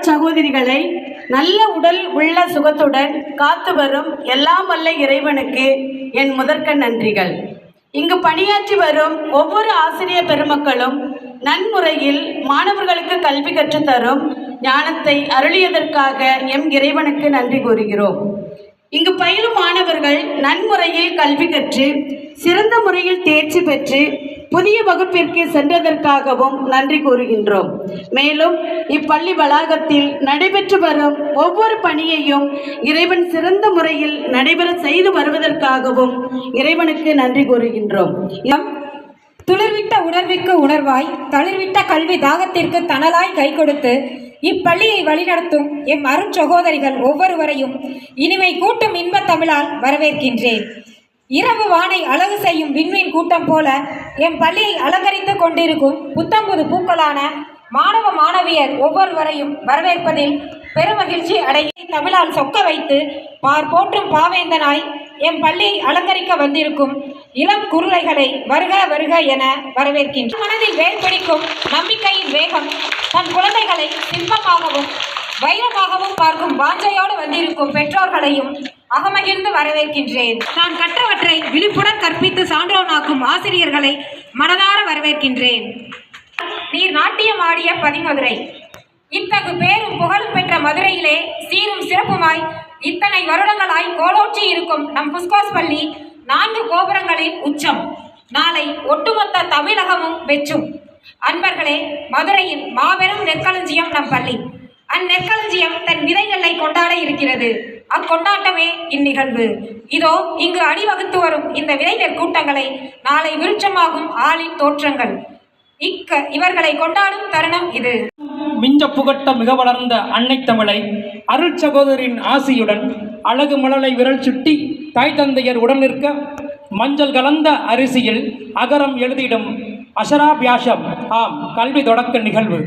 சகோதரிகளை நல்ல உடல் உள்ள சுகத்துடன் காத்து வரும் எல்லாம் வல்ல இறைவனுக்கு என் முதற்க நன்றிகள். இங்கு பணியாற்றி வரும் ஒவ்வொரு ஆசிரியர் பெருமக்களும் நன்முறையில் மாணவர்களுக்கு கல்வி கற்றுத்தரும் ஞானத்தை அருளியதற்காக எம் இறைவனுக்கு நன்றி கூறுகிறோம். இங்கு பயிலும் மாணவர்கள் நன்முறையில் கல்வி கற்று சிறந்த முறையில் தேர்ச்சி பெற்று புதிய வகுப்பிற்கு சென்றதற்காகவும் நன்றி கூறுகின்றோம். மேலும் இப்பள்ளி வளாகத்தில் நடைபெற்று வரும் ஒவ்வொரு பணியையும் இறைவன் சிறந்த முறையில் நடைபெற செய்து வருவதற்காகவும் இறைவனுக்கு நன்றி கூறுகின்றோம். துளிர்விட்ட உணர்விற்கு உணர்வாய் தளிர்விட்ட கல்வி தாகத்திற்கு தணலாய் கை கொடுத்து இப்பள்ளியை வழிநடத்தும் எம் அருட்சகோதரிகள் ஒவ்வொருவரையும் இனிமை கூட்டும் இன்பத் தமிழால் வரவேற்கின்றேன். இரவு வானை அழகு செய்யும் விண்மீன் கூட்டம் போல எம் பள்ளியை அலங்கரித்து கொண்டிருக்கும் புத்தம்புது பூக்களான மாணவ மாணவியர் ஒவ்வொருவரையும் வரவேற்பதில் பெருமகிழ்ச்சி அடைய தமிழால் சொக்க வைத்து போற்றும் பாவேந்தனாய் எம் பள்ளியை அலங்கரிக்க வந்திருக்கும் இளம் குருளைகளை வருக வருக என வரவேற்கின்றனர். மனதில் வேர் பிடிக்கும் நம்பிக்கையின் வேகம் தன் குழந்தைகளை சிற்பமாகவும் வைரமாகவும் பார்க்கும் வாஞ்சையோடு வந்திருக்கும் பெற்றோர்களையும் அகமகிழ்ந்து வரவேற்கின்றேன். நான் கற்றவற்றை விழிப்புடன் கற்பித்து சான்றோனாக்கும் ஆசிரியர்களை மனதார வரவேற்கின்றேன். நீர் நாட்டியம் ஆடிய பதிமதுரை இத்தகு பேரும் புகழும் பெற்ற மதுரையிலே சீரும் சிறப்புமாய் இத்தனை வருடங்களாய் கோலோற்றி இருக்கும் நம் புஸ்கோஸ் பள்ளி 4 கோபுரங்களின் உச்சம். நாளை ஒட்டுமொத்த தமிழகமும் வெற்றும். அன்பர்களே, மதுரையின் மாபெரும் நெற்களஞ்சியம் நம் பள்ளி. அந்நெற்களஞ்சியம் தன் விதைகளை கொண்டாட இருக்கிறது. அக்கொண்டாட்டமே இந்நிகழ்வு. இதோ இங்கு அணிவகுத்து வரும் இந்த விதை நெற்கூட்டங்களை நாளை விருட்சமாகும் ஆளின் தோற்றங்கள். இவர்களை கொண்டாடும் தருணம் இது. மிஞ்ச புகட்ட மிக வளர்ந்த அன்னை தமிழை அருள் சகோதரின் ஆசியுடன் அழகு மழலை விரல் சுட்டி தாய் தந்தையர் உடன் நிற்க மஞ்சள் கலந்த அரிசியில் அகரம் எழுதிடும் அஷராபியாசம் ஆம் கல்வி தொடக்க நிகழ்வு.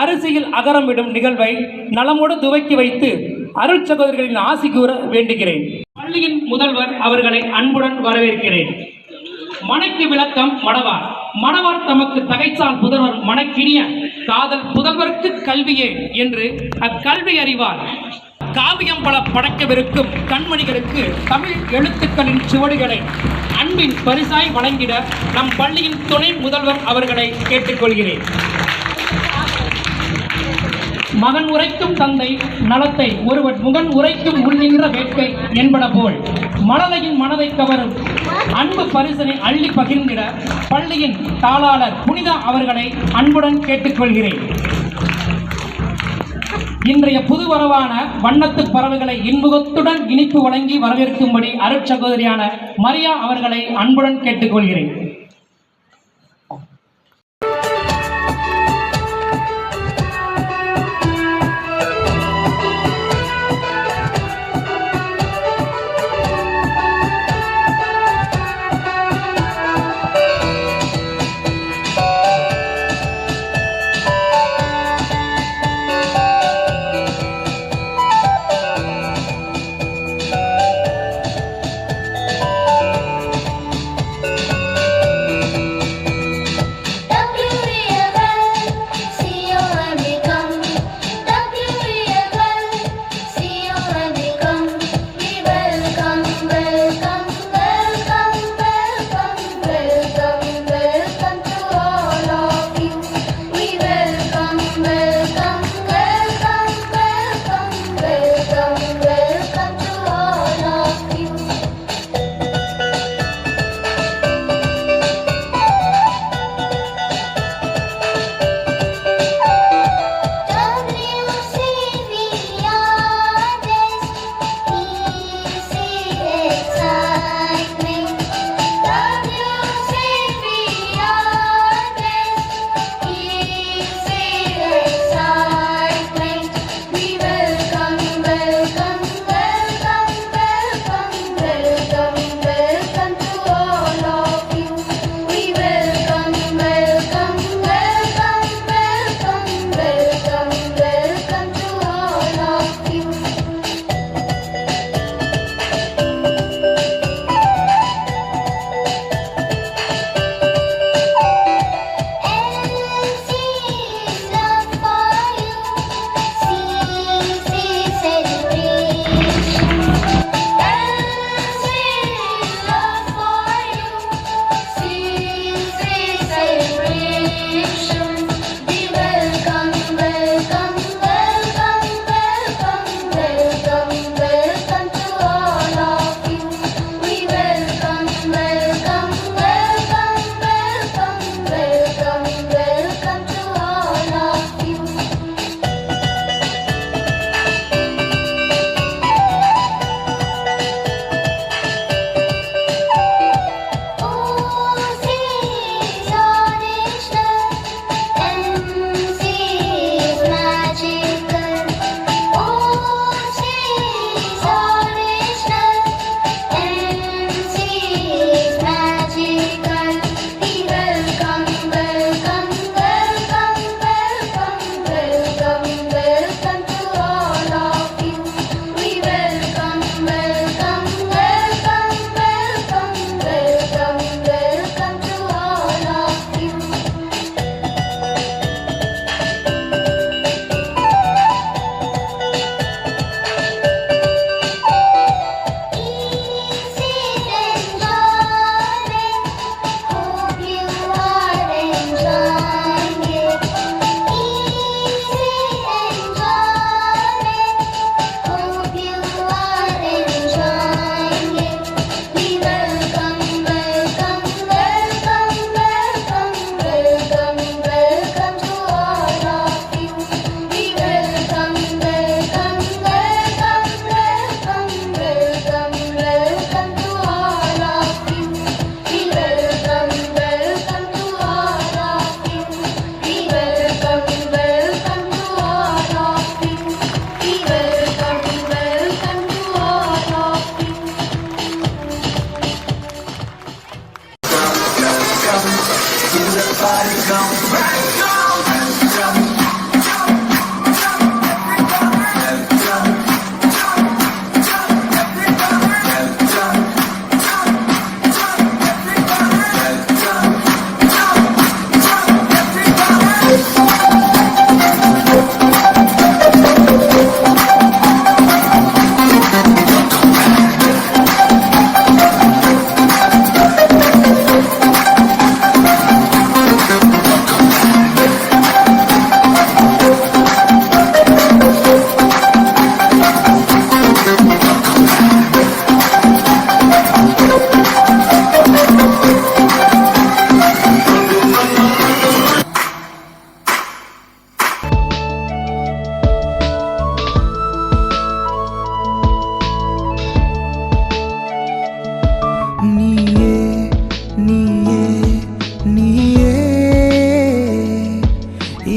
அரிசியில் அகரம் விடும் நிகழ்வை நலமோடு துவக்கி வைத்து அருள் சகோதரிகளின் ஆசி கூற வேண்டுகிறேன். பள்ளியின் முதல்வர் அவர்களை அன்புடன் வரவேற்கிறேன். மனைக்கு விளக்கம் மணவார். மணவார் தமக்கு தகைச்சால் புதல்வர் மணக்கினிய காதல் புதல்வருக்கு கல்வியே என்று அக்கல்வி அறிவார். காவியம் பல படைக்கவிருக்கும் கண்மணிகளுக்கு தமிழ் எழுத்துக்களின் சுவடுகளை அன்பின் பரிசாய் வழங்கிட நம் பள்ளியின் துணை முதல்வர் அவர்களை கேட்டுக்கொள்கிறேன். மகன் உரைக்கும் தந்தை நலத்தை ஒருவன் முகன் உரைக்கும் முன்னின்ற வேட்கை என்பன போல் மழலையின் மனதை கவரும் அன்பு பரிசனை அள்ளி பகிர்ந்திட பள்ளியின் தாளாளர் புனிதா அவர்களை அன்புடன் கேட்டுக்கொள்கிறேன். இன்றைய புதுவரவான வண்ணத்து பறவைகளை இன்முகத்துடன் இனிப்பு வழங்கி வரவேற்கும்படி அருட்சகோதரியான மரியா அவர்களை அன்புடன் கேட்டுக்கொள்கிறேன்.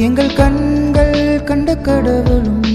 எங்கள் கண்கள் கண்ட கடவுளும்